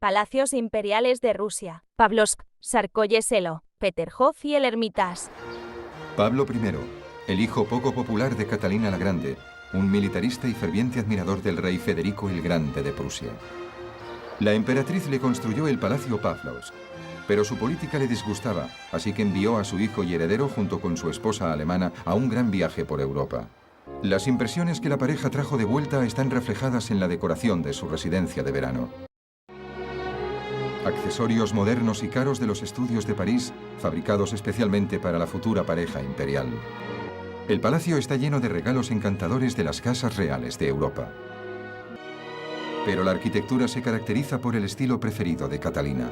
Palacios imperiales de Rusia: Pavlovsk, Tsarskoye Selo, Peterhof y el Hermitage. Pablo I, el hijo poco popular de Catalina la Grande, un militarista y ferviente admirador del rey Federico el Grande de Prusia. La emperatriz le construyó el Palacio Pavlovsk, pero su política le disgustaba, así que envió a su hijo y heredero junto con su esposa alemana a un gran viaje por Europa. Las impresiones que la pareja trajo de vuelta están reflejadas en la decoración de su residencia de verano. Accesorios modernos y caros de los estudios de París, fabricados especialmente para la futura pareja imperial. El palacio está lleno de regalos encantadores de las casas reales de Europa. Pero la arquitectura se caracteriza por el estilo preferido de Catalina.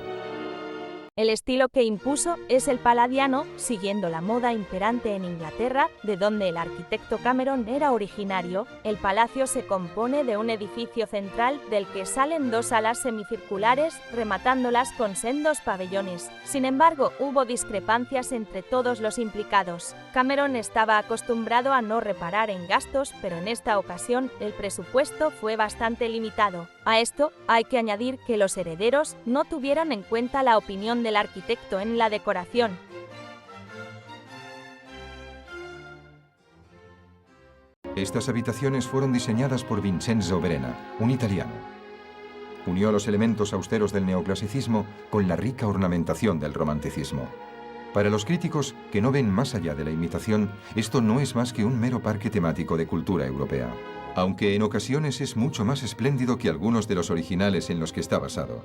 El estilo que impuso es el palladiano, siguiendo la moda imperante en Inglaterra, de donde el arquitecto Cameron era originario. El palacio se compone de un edificio central del que salen dos alas semicirculares, rematándolas con sendos pabellones. Sin embargo, hubo discrepancias entre todos los implicados. Cameron estaba acostumbrado a no reparar en gastos, pero en esta ocasión el presupuesto fue bastante limitado. A esto hay que añadir que los herederos no tuvieron en cuenta la opinión del arquitecto en la decoración. Estas habitaciones fueron diseñadas por Vincenzo Verena, un italiano. Unió los elementos austeros del neoclasicismo con la rica ornamentación del romanticismo. Para los críticos que no ven más allá de la imitación, esto no es más que un mero parque temático de cultura europea, aunque en ocasiones es mucho más espléndido que algunos de los originales en los que está basado.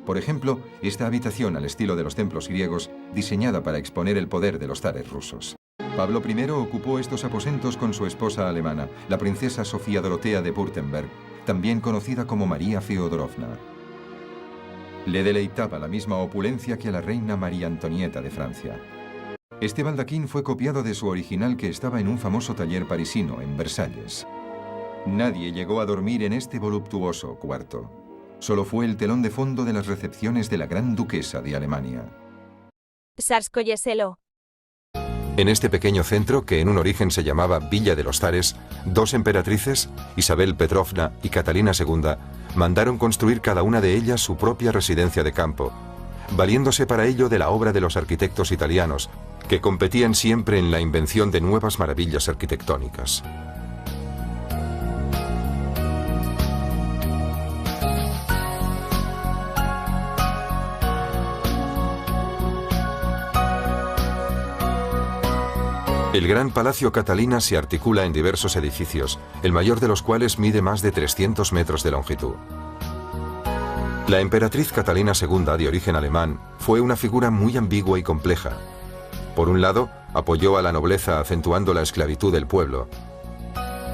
Por ejemplo, esta habitación al estilo de los templos griegos, diseñada para exponer el poder de los zares rusos. Pablo I ocupó estos aposentos con su esposa alemana, la princesa Sofía Dorotea de Württemberg, también conocida como María Feodorovna. Le deleitaba la misma opulencia que a la reina María Antonieta de Francia. Este baldaquín fue copiado de su original que estaba en un famoso taller parisino en Versalles. Nadie llegó a dormir en este voluptuoso cuarto. Solo fue el telón de fondo de las recepciones de la Gran Duquesa de Alemania. Tsarskoye Selo. En este pequeño centro, que en un origen se llamaba Villa de los Zares, dos emperatrices, Isabel Petrovna y Catalina II, mandaron construir cada una de ellas su propia residencia de campo, valiéndose para ello de la obra de los arquitectos italianos, que competían siempre en la invención de nuevas maravillas arquitectónicas. El Gran Palacio Catalina se articula en diversos edificios, el mayor de los cuales mide más de 300 metros de longitud. La emperatriz Catalina II, de origen alemán, fue una figura muy ambigua y compleja. Por un lado, apoyó a la nobleza acentuando la esclavitud del pueblo.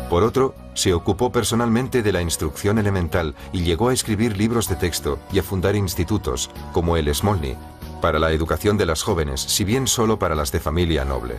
Por otro, se ocupó personalmente de la instrucción elemental y llegó a escribir libros de texto y a fundar institutos, como el Smolny, para la educación de las jóvenes, si bien solo para las de familia noble.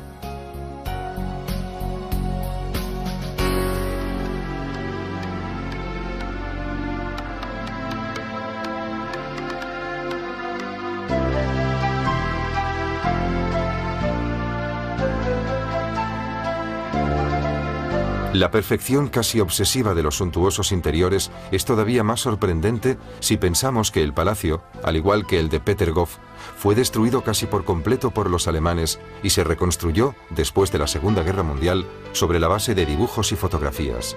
La perfección casi obsesiva de los suntuosos interiores es todavía más sorprendente si pensamos que el palacio, al igual que el de Peterhof, fue destruido casi por completo por los alemanes y se reconstruyó, después de la Segunda Guerra Mundial, sobre la base de dibujos y fotografías.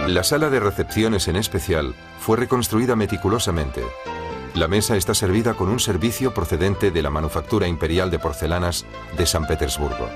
La sala de recepciones en especial fue reconstruida meticulosamente. La mesa está servida con un servicio procedente de la manufactura imperial de porcelanas de San Petersburgo.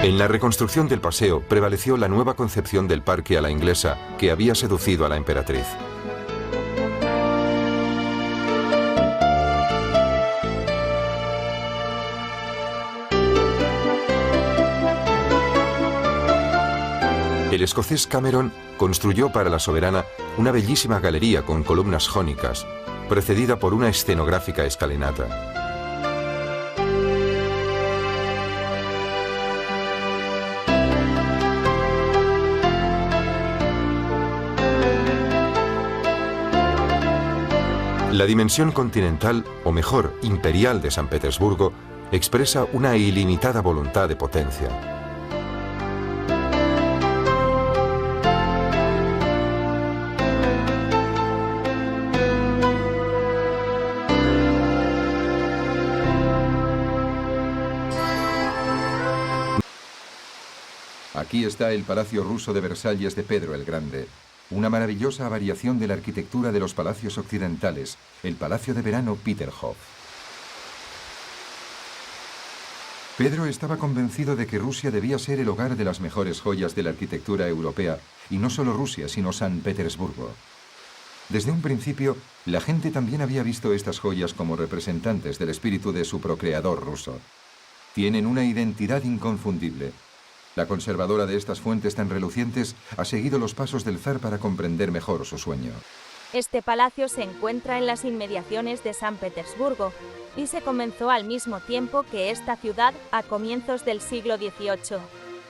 En la reconstrucción del paseo prevaleció la nueva concepción del parque a la inglesa que había seducido a la emperatriz. El escocés Cameron construyó para la soberana una bellísima galería con columnas jónicas, precedida por una escenográfica escalinata. La dimensión continental, o mejor, imperial de San Petersburgo, expresa una ilimitada voluntad de potencia. Aquí está el Palacio Ruso de Versalles de Pedro el Grande, una maravillosa variación de la arquitectura de los palacios occidentales, el Palacio de Verano Peterhof. Pedro estaba convencido de que Rusia debía ser el hogar de las mejores joyas de la arquitectura europea, y no solo Rusia, sino San Petersburgo. Desde un principio, la gente también había visto estas joyas como representantes del espíritu de su procreador ruso. Tienen una identidad inconfundible. La conservadora de estas fuentes tan relucientes ha seguido los pasos del zar para comprender mejor su sueño. Este palacio se encuentra en las inmediaciones de San Petersburgo y se comenzó al mismo tiempo que esta ciudad a comienzos del siglo XVIII.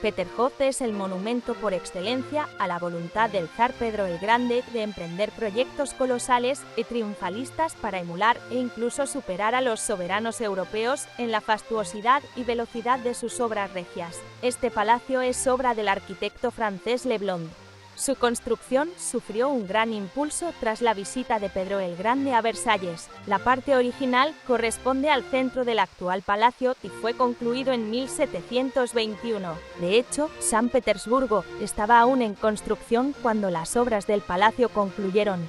Peterhof es el monumento por excelencia a la voluntad del zar Pedro el Grande de emprender proyectos colosales y triunfalistas para emular e incluso superar a los soberanos europeos en la fastuosidad y velocidad de sus obras regias. Este palacio es obra del arquitecto francés Leblond. Su construcción sufrió un gran impulso tras la visita de Pedro el Grande a Versalles. La parte original corresponde al centro del actual palacio y fue concluido en 1721. De hecho, San Petersburgo estaba aún en construcción cuando las obras del palacio concluyeron.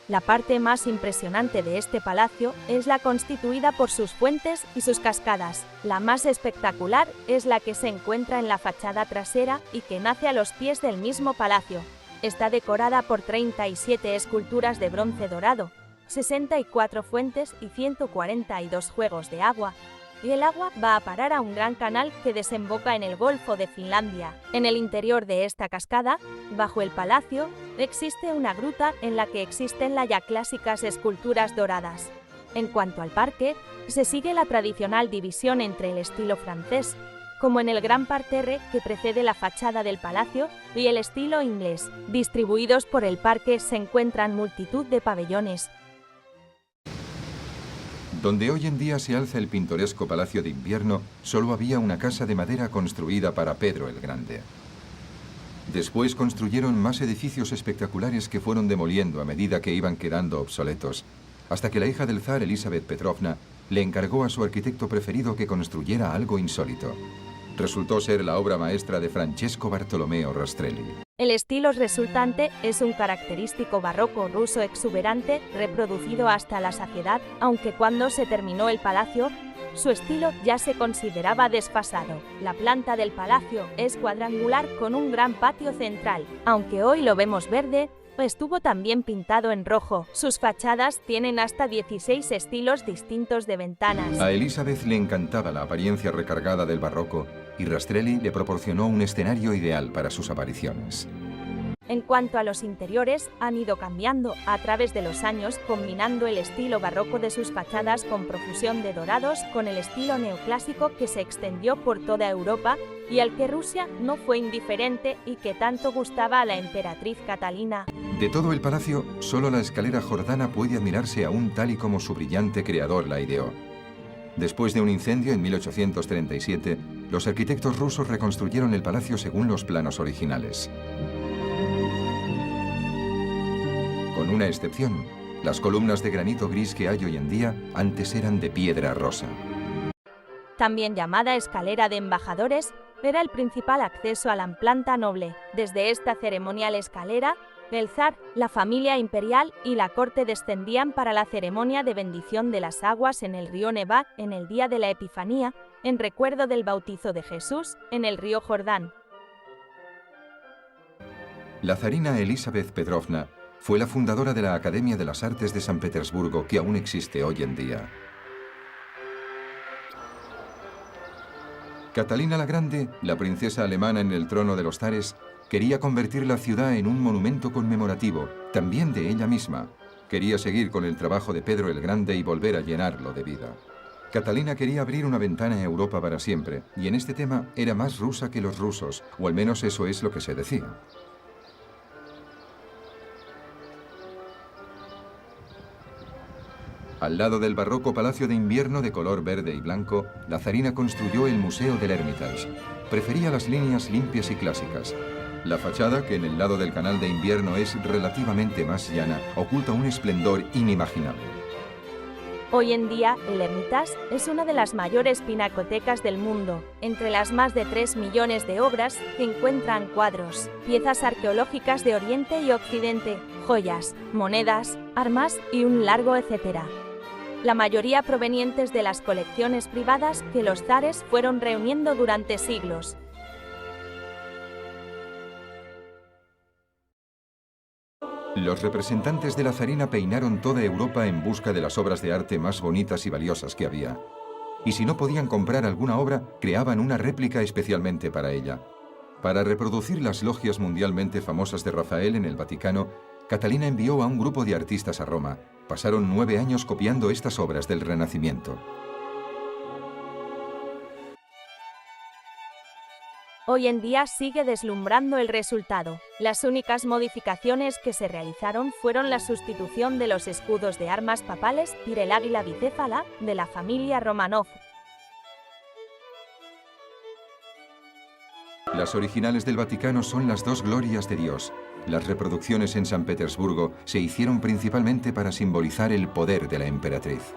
La parte más impresionante de este palacio es la constituida por sus fuentes y sus cascadas. La más espectacular es la que se encuentra en la fachada trasera y que nace a los pies del mismo palacio. Está decorada por 37 esculturas de bronce dorado, 64 fuentes y 142 juegos de agua. Y el agua va a parar a un gran canal que desemboca en el Golfo de Finlandia. En el interior de esta cascada, bajo el palacio, existe una gruta en la que existen las ya clásicas esculturas doradas. En cuanto al parque, se sigue la tradicional división entre el estilo francés, como en el gran parterre que precede la fachada del palacio, y el estilo inglés. Distribuidos por el parque se encuentran multitud de pabellones. Donde hoy en día se alza el pintoresco Palacio de Invierno, solo había una casa de madera construida para Pedro el Grande. Después construyeron más edificios espectaculares que fueron demoliendo a medida que iban quedando obsoletos, hasta que la hija del zar, Elizabeth Petrovna, le encargó a su arquitecto preferido que construyera algo insólito. Resultó ser la obra maestra de Francesco Bartolomeo Rastrelli. El estilo resultante es un característico barroco ruso exuberante, reproducido hasta la saciedad, aunque cuando se terminó el palacio, su estilo ya se consideraba desfasado. La planta del palacio es cuadrangular con un gran patio central, aunque hoy lo vemos verde. Estuvo también pintado en rojo. Sus fachadas tienen hasta 16 estilos distintos de ventanas. A Elizabeth le encantaba la apariencia recargada del barroco y Rastrelli le proporcionó un escenario ideal para sus apariciones. En cuanto a los interiores, han ido cambiando a través de los años, combinando el estilo barroco de sus fachadas con profusión de dorados con el estilo neoclásico que se extendió por toda Europa y al que Rusia no fue indiferente y que tanto gustaba a la emperatriz Catalina. De todo el palacio, solo la escalera jordana puede admirarse aún tal y como su brillante creador la ideó. Después de un incendio en 1837, los arquitectos rusos reconstruyeron el palacio según los planos originales. Con una excepción, las columnas de granito gris que hay hoy en día antes eran de piedra rosa. También llamada escalera de embajadores, era el principal acceso a la planta noble. Desde esta ceremonial escalera, el zar, la familia imperial y la corte descendían para la ceremonia de bendición de las aguas en el río Neva en el día de la Epifanía, en recuerdo del bautizo de Jesús en el río Jordán. La zarina Elizabeth Petrovna fue la fundadora de la Academia de las Artes de San Petersburgo, que aún existe hoy en día. Catalina la Grande, la princesa alemana en el trono de los zares, quería convertir la ciudad en un monumento conmemorativo, también de ella misma, Quería seguir con el trabajo de Pedro el Grande y volver a llenarlo de vida. Catalina quería abrir una ventana a Europa para siempre, y en este tema era más rusa que los rusos, o al menos eso es lo que se decía. Al lado del barroco Palacio de Invierno de color verde y blanco, la zarina construyó el Museo del Hermitage. Prefería las líneas limpias y clásicas. La fachada, que en el lado del Canal de Invierno es relativamente más llana, oculta un esplendor inimaginable. Hoy en día, el Hermitage es una de las mayores pinacotecas del mundo. Entre las más de 3 millones de obras se encuentran cuadros, piezas arqueológicas de Oriente y Occidente, joyas, monedas, armas y un largo etcétera. La mayoría provenientes de las colecciones privadas que los zares fueron reuniendo durante siglos. Los representantes de la zarina peinaron toda Europa en busca de las obras de arte más bonitas y valiosas que había. Y si no podían comprar alguna obra, creaban una réplica especialmente para ella. Para reproducir las logias mundialmente famosas de Rafael en el Vaticano, Catalina envió a un grupo de artistas a Roma. Pasaron 9 años copiando estas obras del Renacimiento. Hoy en día sigue deslumbrando el resultado. Las únicas modificaciones que se realizaron fueron la sustitución de los escudos de armas papales y el águila bicéfala de la familia Romanov. Las originales del Vaticano son las dos glorias de Dios. Las reproducciones en San Petersburgo se hicieron principalmente para simbolizar el poder de la emperatriz.